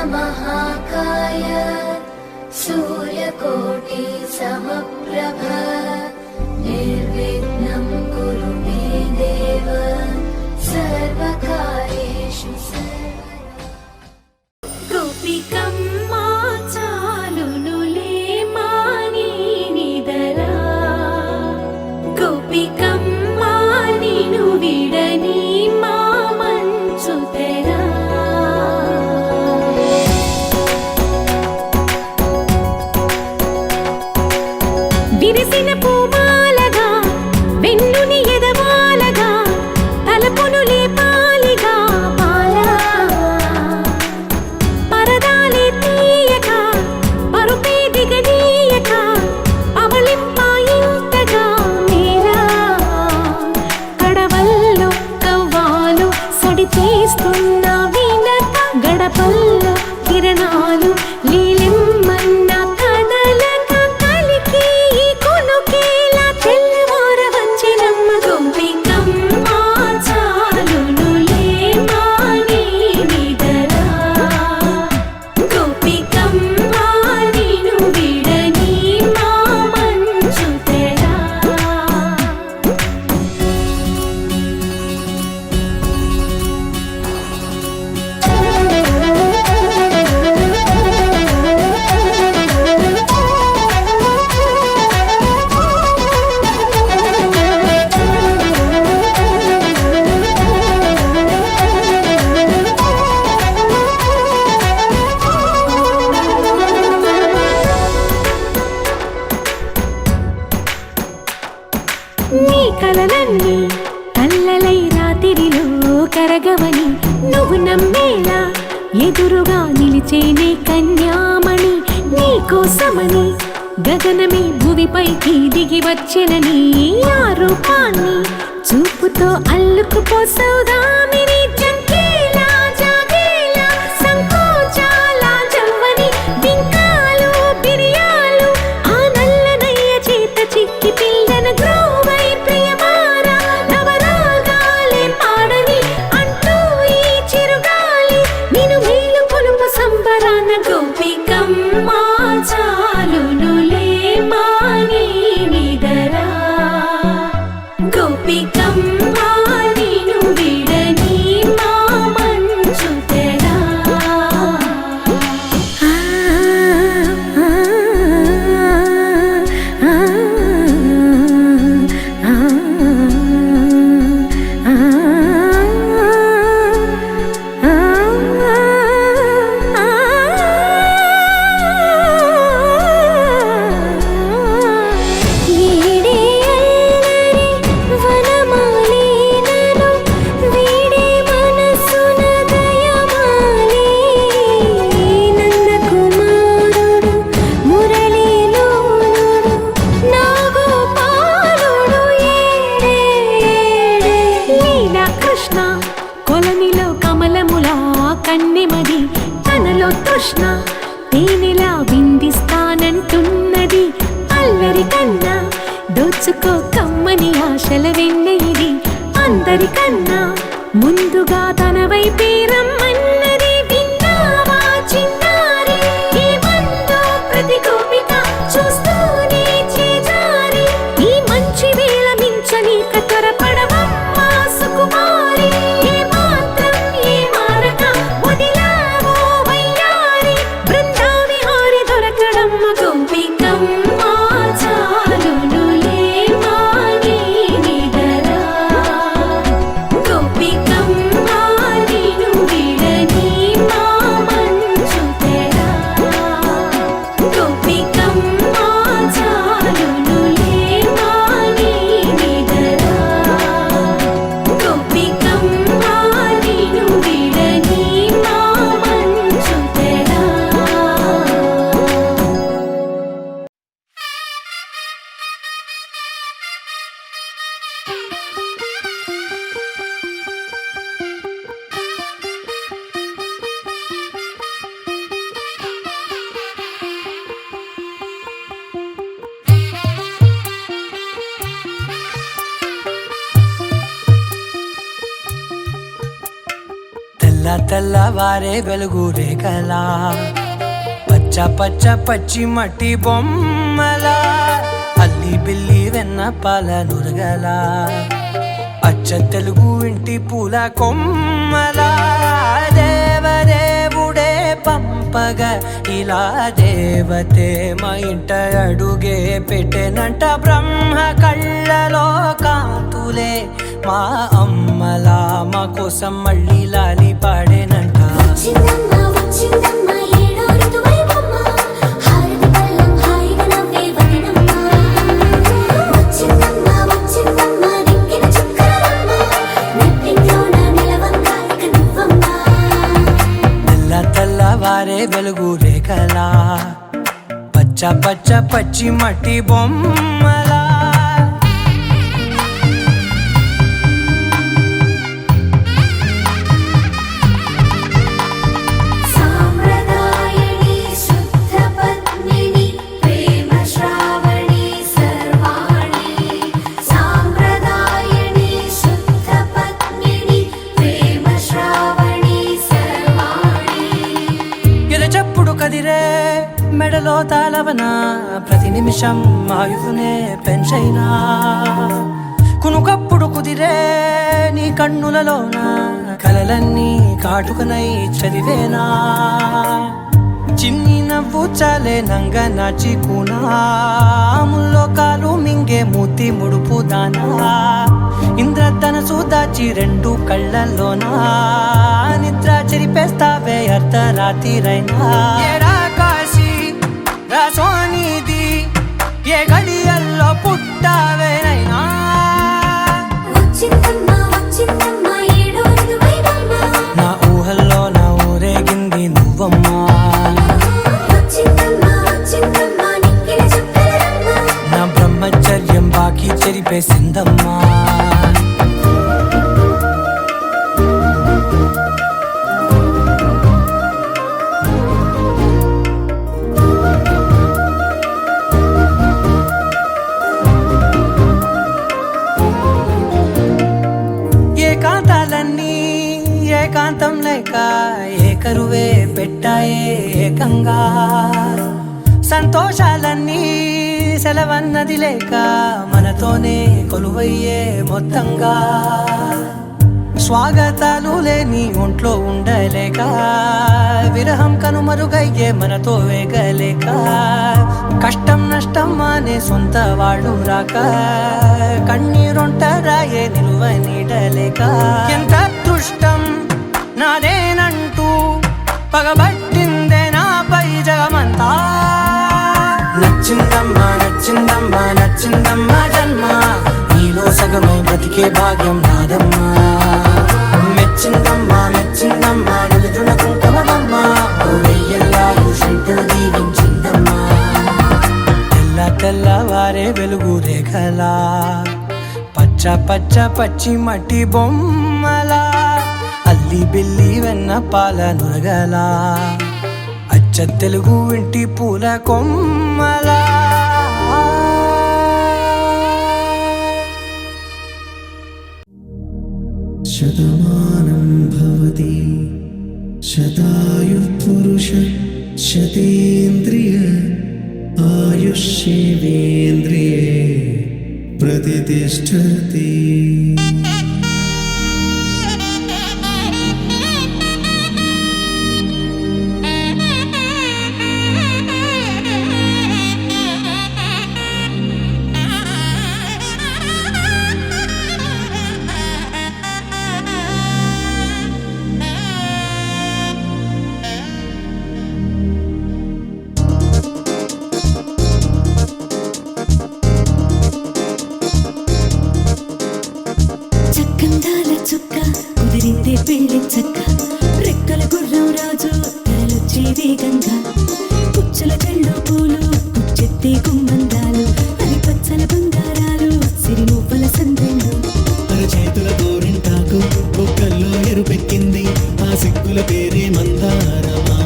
महाकाय सूर्यकोटि समप्रभ निर्विघ्नं कुरु मे देव सर्वकार्येषु सर्वदा। गोपिकम्मा चालुनुले मानी निदरा गोपिकम्मा निनु विडनी మా మంచు తెరా విరిసిన పూమాలగా వెన్నుని ఎదవాలగా తలపును లేపాలిగా బాలా పరదాలే తీయక పరుపే దిగనీయక అవలింపాయింతగా మీరా కడవల్లో కవ్వాలు సడి చేస్తున్న వీణత గడపల్లో కిరణాలు లీలెమ్మన్న కదలక కలికి ఈ కొనుకేలా తెల్లవార వచ్చినమ్మ గోపికమ్మ చాలునులే మాని నిదరా గోపికమ్మ నిను విడని మా మంచు తెరా నీ కలలన్నీ కల్లలై రాత్రిలో కరగవని నువ్వు నమ్మేలా ఎదురుగా నిలిచేనే కన్యామణి నీ కోసమని గగనమే భువిపైకి దిగి వచ్చెనని ఆ రూపాన్ని చూపుతో అల్లుకుపోసౌదామిని జంకేలా జాగేలా సంకోచాల జవ్వని బింకాలు బిరియాలు ఆ నల్లనయ్య చేత చిక్కి పిల్లన గ్రోవై ప్రియమారా నవరాగాలే పాడని అంటూ ఈ చిరుగాలి నిన్ను మేలు కొలుపు సంబరాన గోపికమ్మ చాలునులే మాని నిదరా గోపికమ్మ నిను విడని మా మంచు తెరా ఈడే అల్లరి వనమాలినను వీడే మనసున దయమాలి నందకుమారుడు మురళీలోనుడు నాగోపాలుడు ఏడే లీలా కృష్ణ కొలనిలో కమలములా కన్నెమది తనలో తృష్ణ తేనెలా విందిస్తానంటున్నది అల్లరి కన్నా దోచుకో కమ్మని ఆశల వెన్నెయిది అందరికన్నా ముందుగా తన వైపే రమ్మన్నది విన్నావా చిన్నారి ఏమందో ప్రతి గోపిక చూస్తూనే చేజారి ఈ మంచి వేళ మించని కతరపడవమ్మ సుకుమారి ఏ మాత్రం ఏ మారక వదిలావో వయ్యారి బృందావిహారి దొరకడమ్మ గోపికమ్మ చాలునులే మాని నిదరా గోపికమ్మ నిను తెల్లవారే వెలుగు రేఖలా పచ్చ పచ్చ పచ్చి మట్టి బొమ్మలా అల్లి బిల్లి వెన్న పాల నురగలా అచ్చ తెలుగు ఇంటి పూల కొమ్మలా దేవదేవుడే పంపగా ఇలా దేవతే మా ఇంట అడుగే పెట్టెనంట బ్రహ్మ కళ్ళలో కాంతులే మా అమ్మలా మా కోసం మళ్ళీ లాలి పాడేనంట వచ్చిందమ్మ వచ్చిందమ్మ ఏడో ఋతువైవమ్మ హారతి పళ్ళం హాయిగా నవ్వే వదినమ్మ వచ్చిందమ్మ వచ్చిందమ్మ నెక్కిన చుక్కలమ్మ నెట్టింట్లోన నిలవంగా ఇక నువ్వమ్మ తెల్లవారే వెలుగు రేఖలా పచ్చ పచ్చ పచ్చి మట్టి బొమ్మలా సాంప్రదాయని శుద్ధ పద్మిని ప్రేమ శ్రావణి సర్వాణి సాంప్రదాయని శుద్ధ పద్మిని ప్రేమ శ్రావణి సర్వాణి ఎరచప్పుడు కదిరే మెడలో తాళవన ప్రతి నిమిషం ఆయువునే పెంచైనా కునుకప్పుడు కుదిరే నీ కన్నులలోన కలలన్నీ కాటుకనై చదివేనా చిన్ని నవ్వు చాలే నంగ నాచి ముల్లోకాలు మింగే మూతి ముడుపు దానా ఇంద్రధనసు దాచి రెండు కళ్ళల్లోనా నిద్ర చెరిపేస్తావే అర్ధరాత్రిరైనా ఏడా కాశీ రాసోనిది ఏ గడియల్లో పుట్టావేనైనా వచ్చిందమ్మ వచ్చిందమ్మ ఏడో ఋతువైవమ్మ నా ఊహల్లో నా ఊరేగింది నువ్వమ్మా వచ్చిందమ్మ వచ్చిందమ్మ నెక్కిన చుక్కలమ్మ నా బ్రహ్మచర్యం బాకీ చెరిపేసిందమ్మా ఏకాంతాలన్నీ ఏకాంతం లేక ఏకరువే పెట్టాయే ఏకంగా సంతోషాలన్నీ సెలవన్నది లేక మనతోనే కొలువయ్యే మొత్తంగా స్వాగతాలు లేని ఒంట్లో ఉండలేక విరహం కనుమరుగయ్యే మనతో వేగలేక కష్టం నష్టం అనే సొంత వాడు రాక కన్నీరొంటరాయే నిలువ నీడలేక ఎంత అదృష్టం నాదేనంటూ పగబట్టిందే నాపై జగమంతా నచ్చిందమ్మా నచ్చిందమ్మా నచ్చిందమ్మా జన్మ నీలో సగమై బ్రతికే భాగ్యం నాదమ్మా మెచ్చిందమ్మా మెచ్చిందమ్మా నిలుచున కుంకుమమ్మా వెయ్యల్లాలు శంకరు దీవించిందమ్మా తెల్లవారే వెలుగు రేఖలా పచ్చ పచ్చ పచ్చి మట్టి బొమ్మలా అల్లి బిల్లి వెన్న పాల నురగలా అచ్చ తెలుగు ఇంటి పూల కొమ్మలా శతమానం భవతి శతాయుః పురుష శతేంద్రియ ఆయుష్యేవేంద్రియే ప్రతిష్టతి చక్కందాల చుక్క కుదిరిందే పెళ్లి చక్క రెక్కల గుర్రం రాజు తరలొచ్చే వేగంగా పుచ్చల కళ్ళు పూలు పుచ్చెత్తే గుమ్మందాలు అది పచ్చల బంగారాలు సిరి మువ్వల సందెళ్ళు చేతుల గోరింటాకు బొక్కల్లో ఎరుపెక్కింది ఆ సిగ్గుల పేరే మందారమా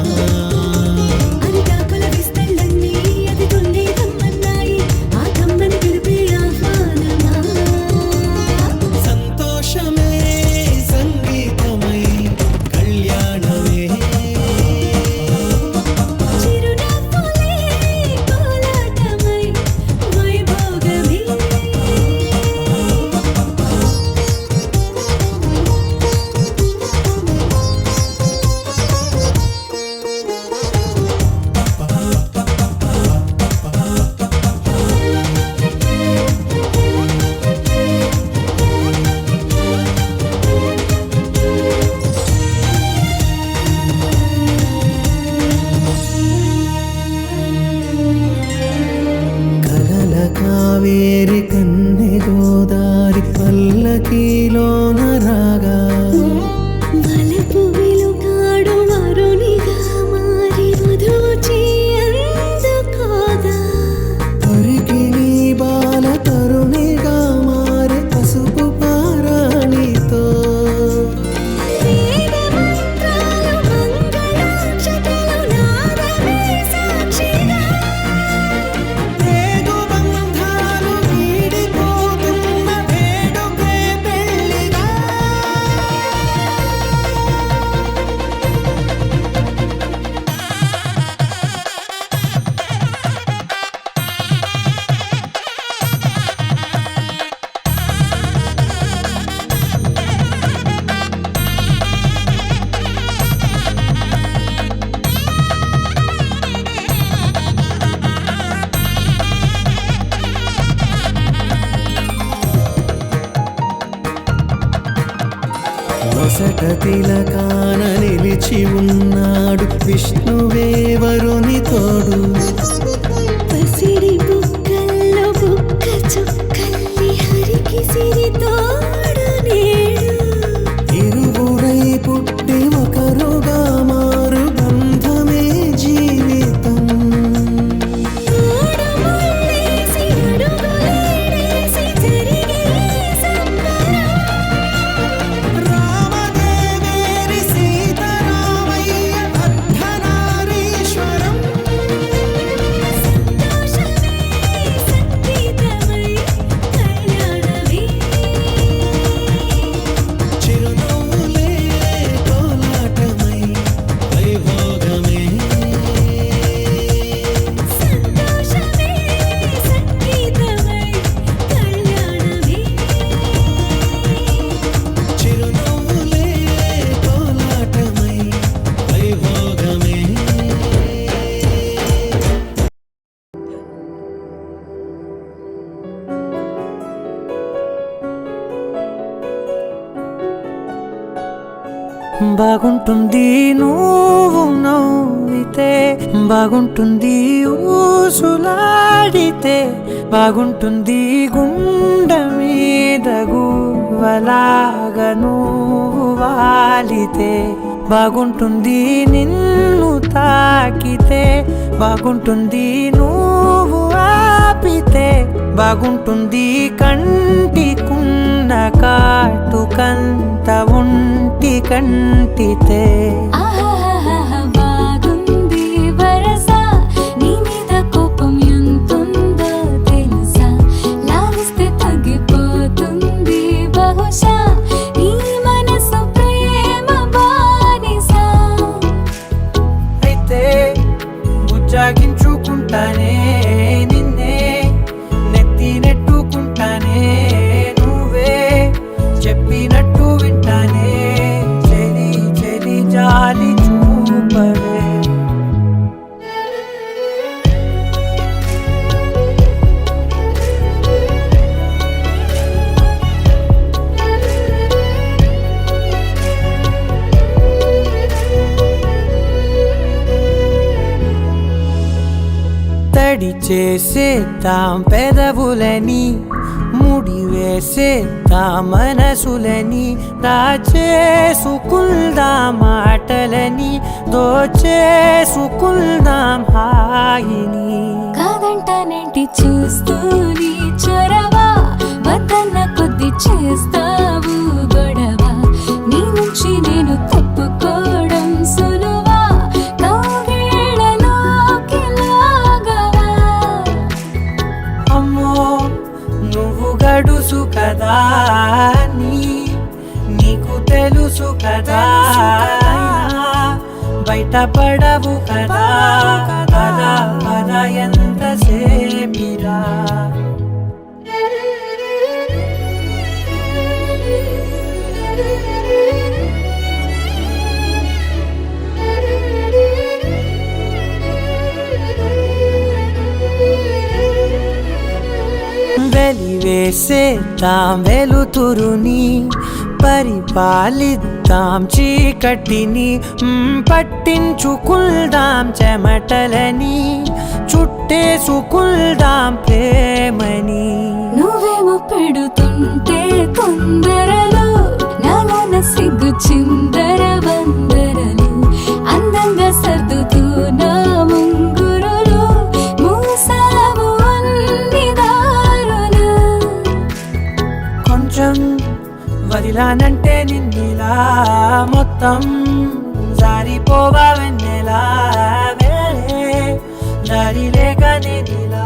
అరిటాకుల విస్తళ్ళన్నీ అది తొల్లి కమ్మన్నాయి ఆ కమ్మని పిలిపే ఆహ్వానమా సంతోషమే సంగీతమై కళ్యాణ తిలకాన నిలిచి ఉన్నాడు విష్ణువే వరుని తోడు. పసిడి బుక్కల్లో బుక్క చుక్కల్లి హరికి సిరి తోడు నేడు. ఇరువురై పుట్టి ఒకరుగా మారు బంధమే జీవితం. మూడు ముళ్ళేసి అడుగులేసి జరిగే సంబరం. రామదేవేరి సీతారామయ్య అర్ధనారీశ్వరం. సంతోషమే సంగీతమై కళ్యాణమే. చిరునవ్వులే కోలాటమై వైభోగమే. సంతోషమే సంగీతమై కళ్యాణమే. చిరునవ్వులే కోలాటమై వైభోగమే. బాగుంటుంది నువ్వు నవ్వితే, బాగుంటుంది ఊసులాడితే, బాగుంటుంది గుండె మీద గువ్వలాగా నువ్వు వాలితే, బాగుంటుంది నిన్ను తాకితే, బాగుంటుంది నువ్వు ఆపితే, బాగుంటుంది కంటికున్న కాటుకంత ఒంటి కంటితే. ఆహాహాహా బాగుంది వరస, నీ మీద కోపం ఎంతుందో తెలుసా? లాలిస్తే తగ్గిపోతుంది బహుశా నీ మనసు ప్రేమ బానిస. అయితే ముజ్జాగించుకుంటానే నిన్నే, నెత్తి నెట్టుకుంటానే నువ్వే చెప్పినట్టు వింటానే, చెలి చెలి జాలి చూపవే. తడి చేసేద్దాం పెదవులని, ముడి వేసేద్దాం మనసులని, దాచేసుకుందాం మాటలని, దోచేసుకుందాం హాయిని. కాదంటానేంటి చూస్తూ నీ చొరవ, వద్దన్న కొద్ది చేస్తావు గొడవ. నీ నుంచి నేను తప్పుకోవడం సులువా, కౌగిళ్ళలోకి లాగవా. అమ్మో నువ్వు గడుసు కదా నీకు తెలుసు కదా, బయట పడవు కదా, పద పద ఎంతసేపిరా. వెలివేసేద్దాం వెలుతురుని, పరిపాలిద్దాం చీకటిని, పట్టించుకుందాం చెమటలని, చుట్టేసుకుందాం ప్రేమని. నువ్వేమో పెడుతుంటే తొందరలు, నాలోన సిగ్గు చిందర వందరలు, అందంగా సర్దుతూ నా ముంగురులు, మూసావు అన్ని దారులు. కొంచెం వదిలానంటే నిన్నిలా మొత్తం జారిపోవా వెన్నెలా, వేరే దారి లేక నేనిలా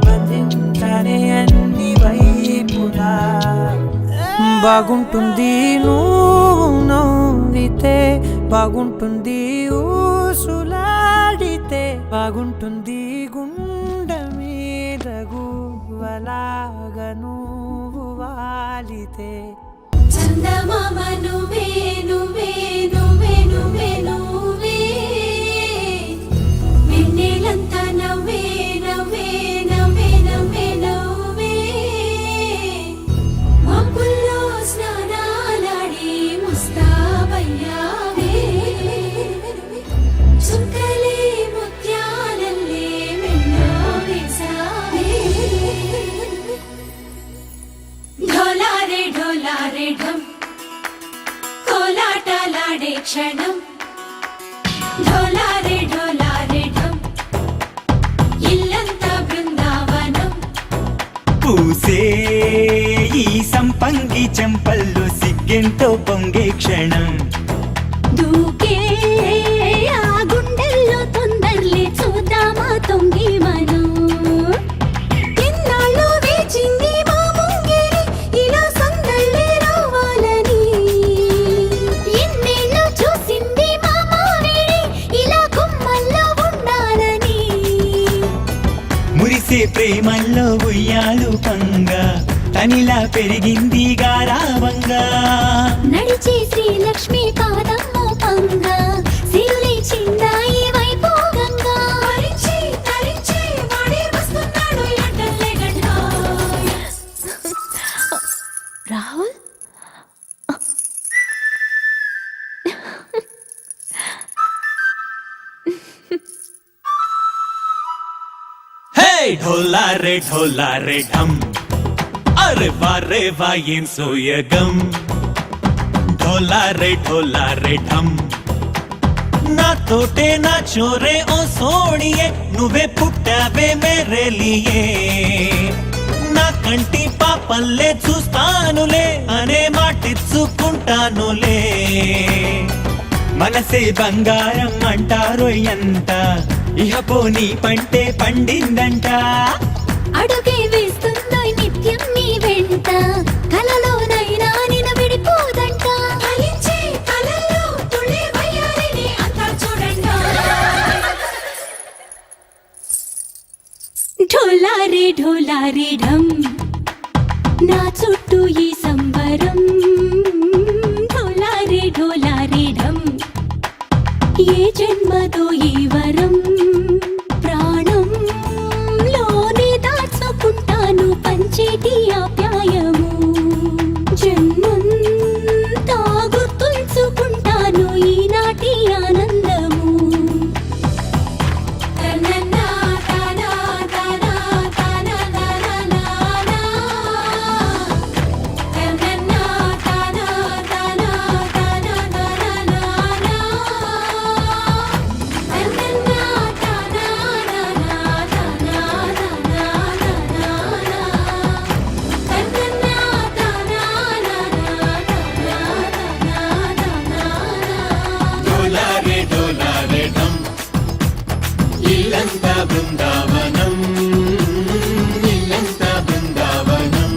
బంధించనే అన్ని వైపులా. బాగుంటుంది నువ్వు నవ్వితే, బాగుంటుంది ఊసులాడితే, బాగుంటుంది గుండె మీద గువ్వలాగా నువ్వు వాలితే. చందమామ నువ్వే నువ్వే నువ్వే నువ్వే నువ్వే, వెన్నెలంతా నవ్వే నవ్వే నవ్వే నవ్వే నవ్వే, మబ్బుల్లో స్నానాలాడి ముస్తాబు ఢోలారే ఢోలారే ఢం ఇల్లంతా బృందావనం పూసే ఈ సంపంగి చెంపల్లో సిగ్గెంతో పొంగే క్షణం దూకే ఆ గుండెల్లో తొందరలే చూద్దామా తొంగి మనం ఎన్నాళ్ళు వేచింది మా ముంగిరి ఇలా సందళ్ళే రావాలని ఎన్నేళ్ళు చూసింది మా మావిడి ఇలా కుమ్మల్లో ఉండాలని మురిసే ప్రేమల్లో ఉయ్యాలు పంగా తనిలా పెరిగింది గారావంగా నడిచే శ్రీలక్ష్మి పాదమ్మో పంగా సిరులే చిందాయి వైభోగంగా తరించి తరించి వాడే వస్తున్నాడు ఎడ్డల్లే గడ్డ రాహుల్ హే ఢోలా రే ఢం అరే వా ఏం సోయగం ఢోలా రే ఢం నా తోటే నా చోరే ఓ సోడియే నువ్వే పుట్టావే మేరే లియే నా కంటి పాపల్లే చూస్తానులే అనే మాటిచ్చుకుంటానులే మనసే బంగారం అంటారో ఎంత ఇహ పోనీ పంటే పండిందంట అడుగే వేస్తుందో నిత్యం నీ వెంట కలలోనైనా నిన విడిపోదంట ఫలించే కలల్లో తుళ్ళే వయ్యారిని అంతా చూడండి ఢోలారే ఢం నా చుట్టూ ఈ సంబరం ఢోలారే ఢం ఏ జన్మదో ఈ వరం ప్రాణం లోనే దాచుకుంటాను పంచేటి ఆప్యాయము జన్మంతా గుర్తుంచుకుంటాను ఈనాటి ఆనందము తననా తనా తనా తనా తనా తననా తనా తనా తనా తనా డోలారే ఢం ఇల్లంతా బృందావనం ఇల్లంతా బృందావనం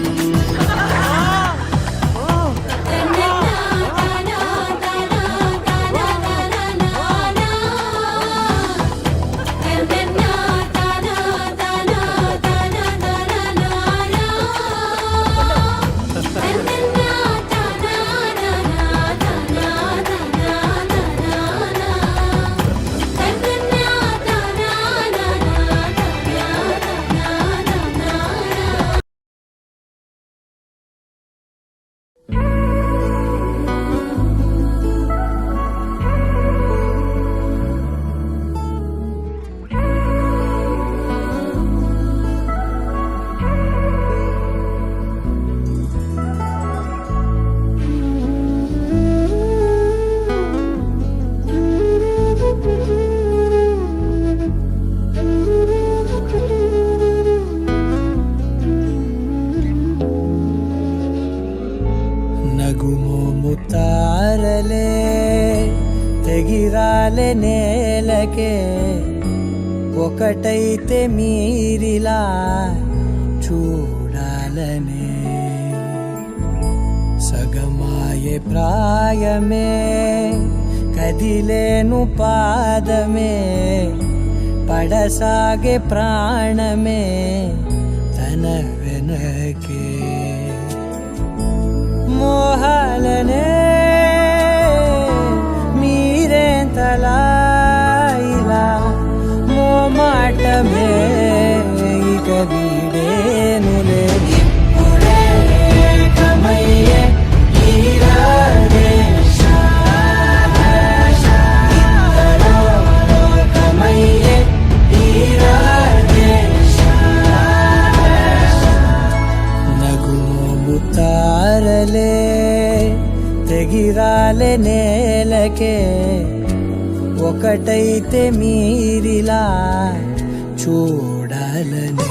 నగుమోము తారలే తెగిరాలే నేలకే ఒకటైతే మీరిలా చూడాలనే సగమాయే ప్రాయమే కదిలేను పాదమే పడసాగే ప్రాణమే తన వెనకే మోహాలనే మీరేంతలా ఇలా మోమాటమే ఇక వీడేనులే ఇప్పుడే ఏకమయ్యే ఈ రాధేశ ఇద్దరో లోకమయ్యే ఈ రాధేశ నగుమోము తారలే తెగిరాలే నేలకే ఒకటైతే మీరిలా చూడాలనే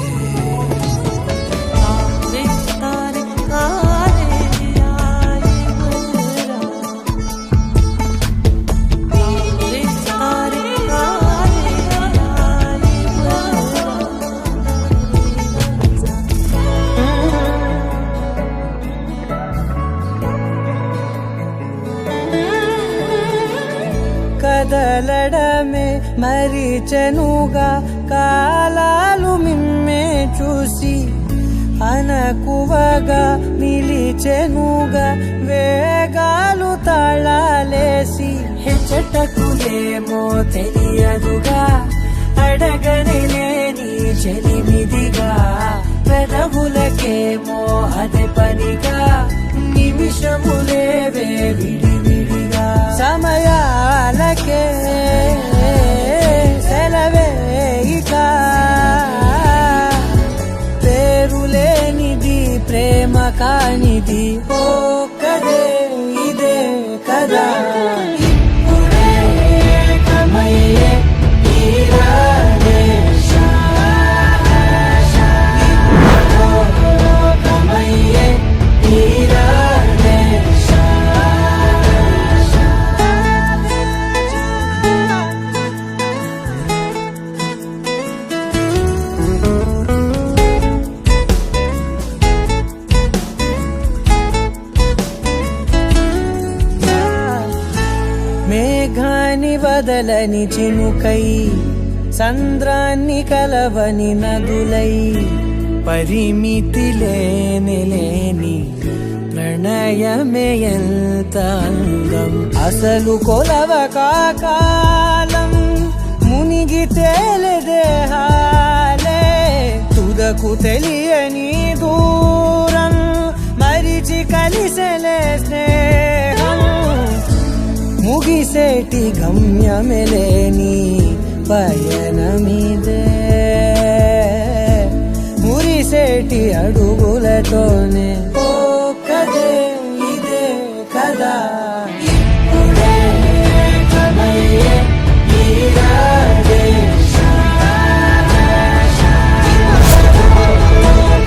కదలడమే మరిచెనుగా కాలాలు మిమ్మే చూసి అనకువగా నిలిచెనుగా వేగాలు తాళాలేసి హెచ్చటకులేమో తెలియదుగా అడగని లేని చెలిమిదిగా పెదవులకేమో అదే పనిగా నిమిషములేవే విడివిడిగా సమయాలకే సెలవే ఇక పేరులేనిది ప్రేమ కానిది ఓ కదే ఇదే కదా ఇప్పుడే కమయ్యే ఈరాడే కమయ్యే ఈరాడే మేఘాన్ని వదలని చినుకై సంద్రాన్ని కలవని నదులై పరిమితి లేని ప్రణయమే ఎంత అందం అసలు కొలవ కాలం మునిగి తేలిదేహాలే తుదకు తెలియని దూరం మరిచి కలిసెలే స్నేహం ముగిసేటి గమ్యమెలేని పయనమిదే మురిసేటి అడుగులతోనే ఓ కదే ఇదే కదా ఇప్పుడే కమయ్యే ఈరాడే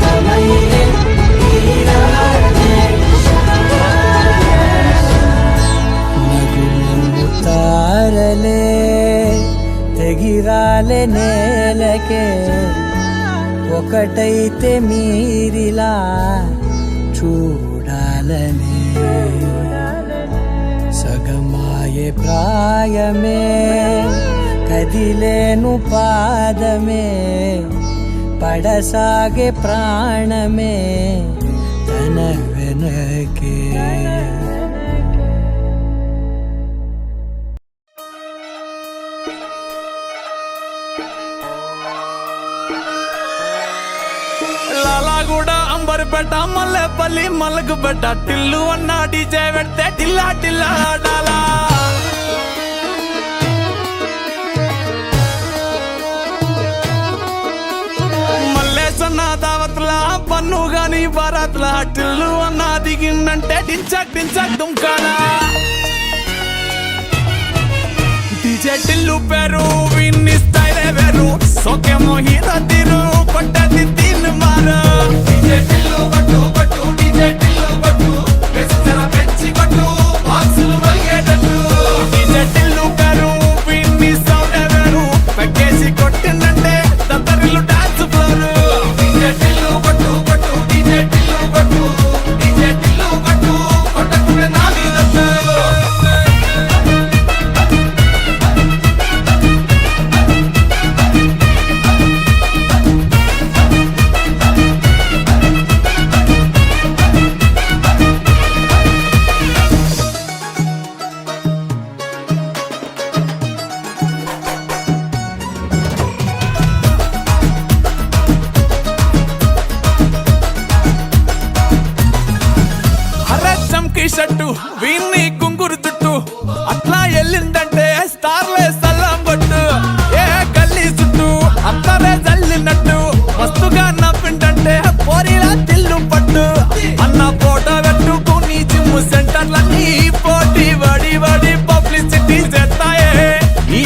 కమయ్యే ఈరాడే తారలే తెగిరాలే నేలకే ఒకటైతే మీరిలా చూడాలనే సగమాయే ప్రాయమే కదిలేను పాదమే పడసాగే ప్రాణమే తన వెనకే లాలాగూడ అంబర్పేట మల్లెపల్లి మలకపేట టిల్లు అన్న డీజే పెడితే టిల్లా టిల్లా ఆడాలా మల్లేసన్న దావత్ల పన్ను గాని బారాత్ల టిల్లు అన్న దిగిందంటే టించక్ టించక్ దుంకాలా డీజే టిల్లు పేరు విన్ని స్టైలే వేరు సోకేమో హీరో తీరు కొట్టది తీన్ మారు డీజే టిల్లు పట్టు పట్టు డీజే టిల్లు పట్టు వెచ్చన పెంచి కొట్టు బాక్సులు మలిగేటట్టు డీజే టిల్లు పేరు విన్ని సౌండే వేరు పెక్కేసి కొట్టిందంటే దద్దరిల్లు డాన్స్ ఫ్లోరు డీజే టిల్లు పట్టు పట్టు డీజే టిల్లు పట్టు డీజే టిల్లు పట్టు కొట్టకునే నాది దట్టు షట్టు వీన్ని గుంగురు చుట్టూ అట్లా వెళ్ళిందంటే స్టార్లే సల్లం కొట్టు ఏ గల్లీ చుట్టూ అత్తరే జల్లినట్టు మస్తుగా నవ్విందంటే పోరిలా తిల్లు పట్టు అన్న ఫోటో పెట్టుకుని జిమ్ సెంటర్లన్నీ పోటీ వడి వడి పబ్లిసిటీ చేస్తాయే ఈ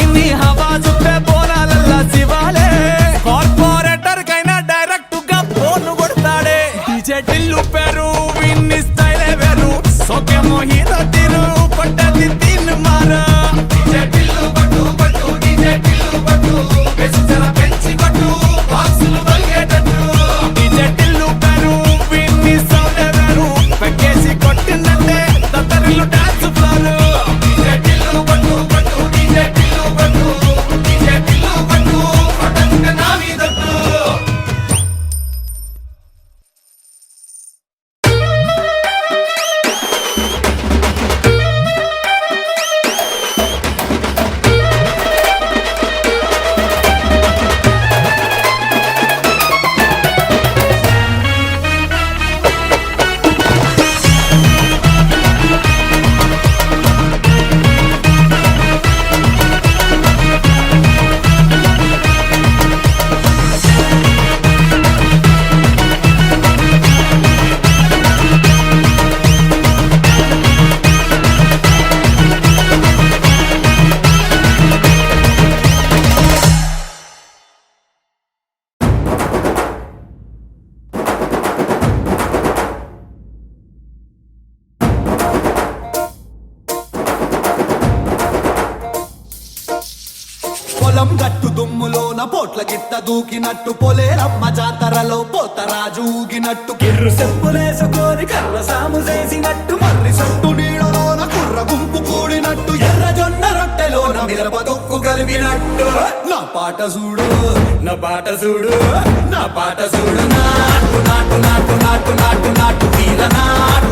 పొలం గట్టు దుమ్ములోన పోట్ల గిట్ట దూకినట్టు పొలేరమ్మ జాతరలో పోతరాజు ఊగినట్టు కిర్రు చెప్పులేసుకొని కర్ర సాము చేసినట్టు మర్రి సొట్టు నీడలోన కుర్ర గుంపు కూడినట్టు ఎర్ర జొన్న రొట్టెలోన మిరప దొక్కు కలిపినట్టు నా పాట చూడు నా పాట చూడు నా పాట చూడు నాటు నాటు నాటు నాటు నాటు నాటు వీర నాటు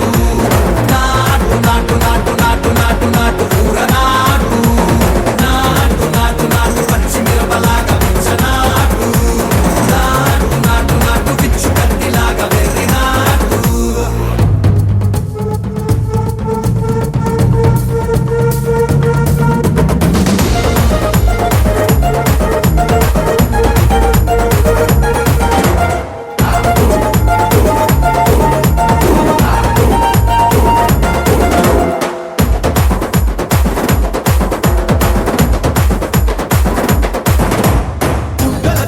నాటు నాటు నాటు నాటు నాటు నాటు ఊర నాటు నాటు నాటు నాటు పచ్చి మిరపలాగా పిచ్చనాటు నాటు నాటు నాటు పిచ్చు కత్తిలాగా వెర్రి నాటు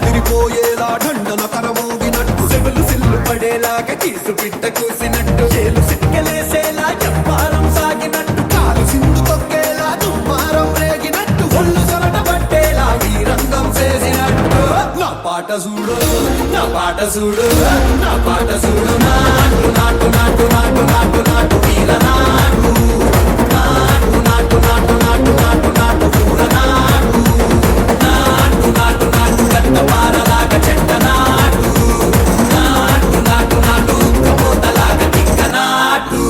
తిరిపోయేలా ఢండన కరమోగినట్టు సెవెలు సిల్లు పడేలాగా కీసు పిట్ట కూసినట్టు చేలు సిక్కలేసేలా చెప్పారం సాగినట్టు కాలు సింధు తొక్కేలా దుమ్మారం రేగినట్టు ఒళ్ళు సొరట పట్టేలా వీరంగం చేసినట్టు నా పాట చూడు నా పాట చూడు నా పాట చూడు నాటు నాటు నాటు నాటు నాటు నాటు వీర నాటు నాటు నాటు నాటు నాటు నాటు నాటు పూర నాటు నాటు నాటు నాటు గంట పారలాగా చెట్ట నాటు నాటు నాటు నాటు కబోతలాగా టిక్క నాటు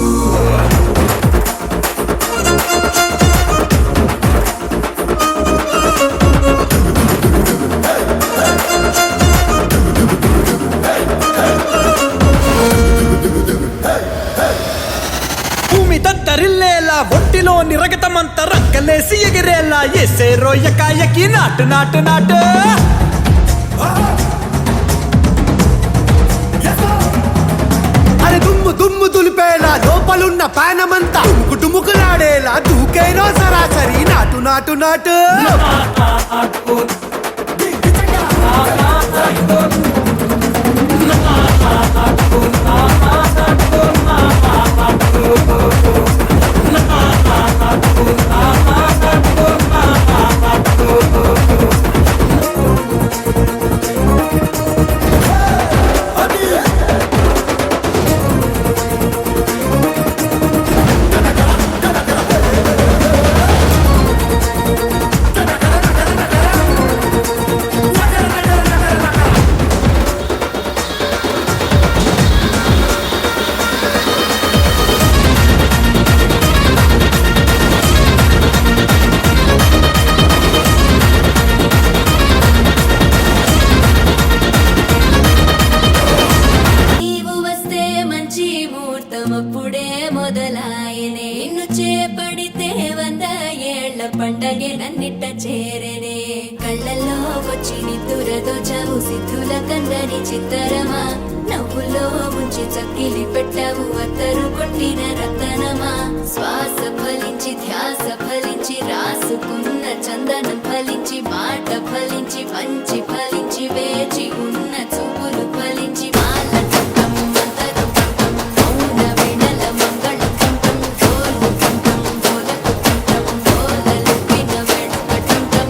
భూమి దద్దరిల్లేలా ఒంటిలో నిరగతమంత రక్కలేసి ఎగిరేలా ఎసే రోయకాయకి నాటు నాటు నాటు అరే దుమ్ము దుమ్ము దులిపేలా లోపలున్న పానమంతా కుటుముకులాడేలా దూకేనో సరాసరి నాటు నాటు నాటు నీవు వస్తే మంచి ముహూర్తం అప్పుడే మొదలాయనే నిన్ను చేపడితే 100 ఏళ్ల పండగే నన్నిట్ట చేరనే కళ్ళల్లో వచ్చి నిద్దురదోచావు సిద్ధుల కందని చిత్తరమా నవ్వులో ముంచి చక్కిలి పెట్టావు అత్తరు కొట్టిన రతనమా శ్వాస ఫలించి ధ్యాస ఫలించి రాసుకున్న చందనం ఫలించి మాట ఫలించి మంచి ఫలించి వేచి ఉన్న చూపులు ఫలించి మాల చుట్టం మంతరు చుట్టం మౌన వెడల మంగళ చుట్టం గోలు చుట్టం గోలకు చుట్టం గోలలు విన వెడుక చుట్టం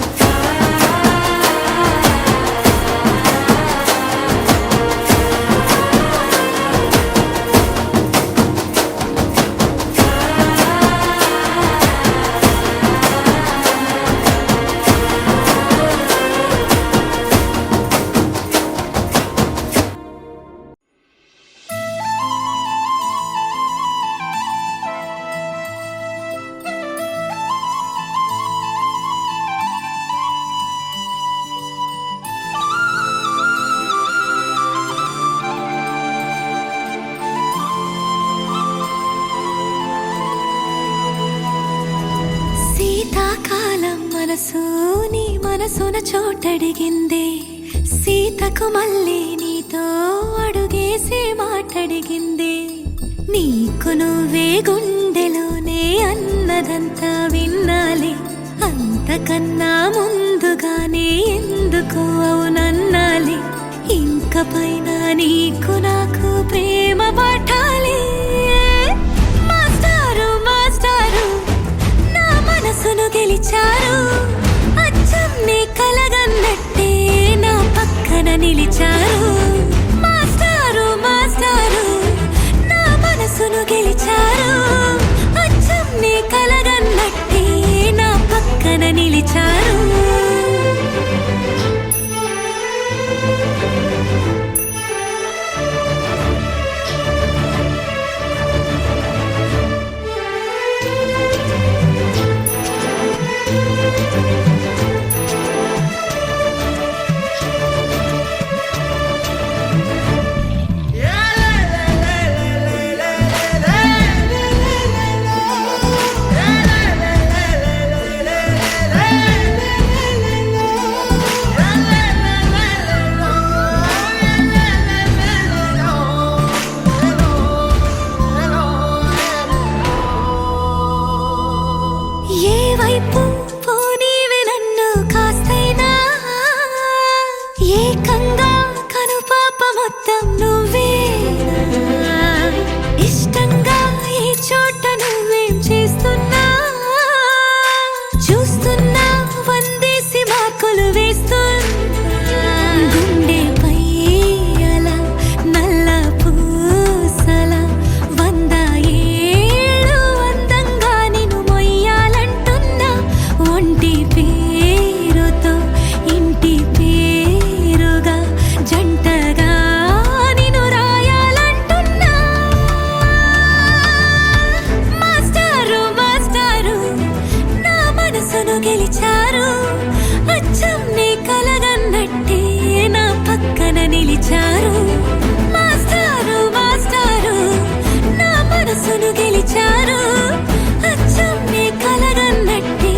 శీతాకాలం మనసు నీ మనసున చోటడిగిందే సీతకు మళ్ళీ నీతో అడుగేసి మాటడిగిందే నీకు నువ్వే గుండెలోనే అన్నదంతా విన్నాలే అంతకన్నా ముందుగానే ఎందుకు అవునన్నాలే ఇంక పైన నీకు నాకు ప్రేమ పాఠాలే మాస్టారు మాస్టారు నా మనసును గెలిచారు అచ్చం నీ కలగా మనసును గెలిచారు అచ్చం నీ కలగన్నట్టే నా పక్కన నిలిచారు మాస్టారు మాస్టారు నా మనసును గెలిచారు అచ్చం నీ కలగన్నట్టే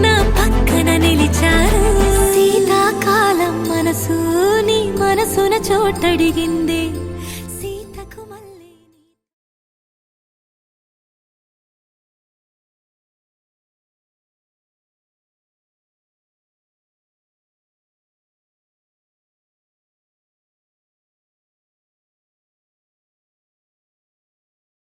నా పక్కన నిలిచారు శీతాకాలం మనసు నీ మనసున చోటడిగింది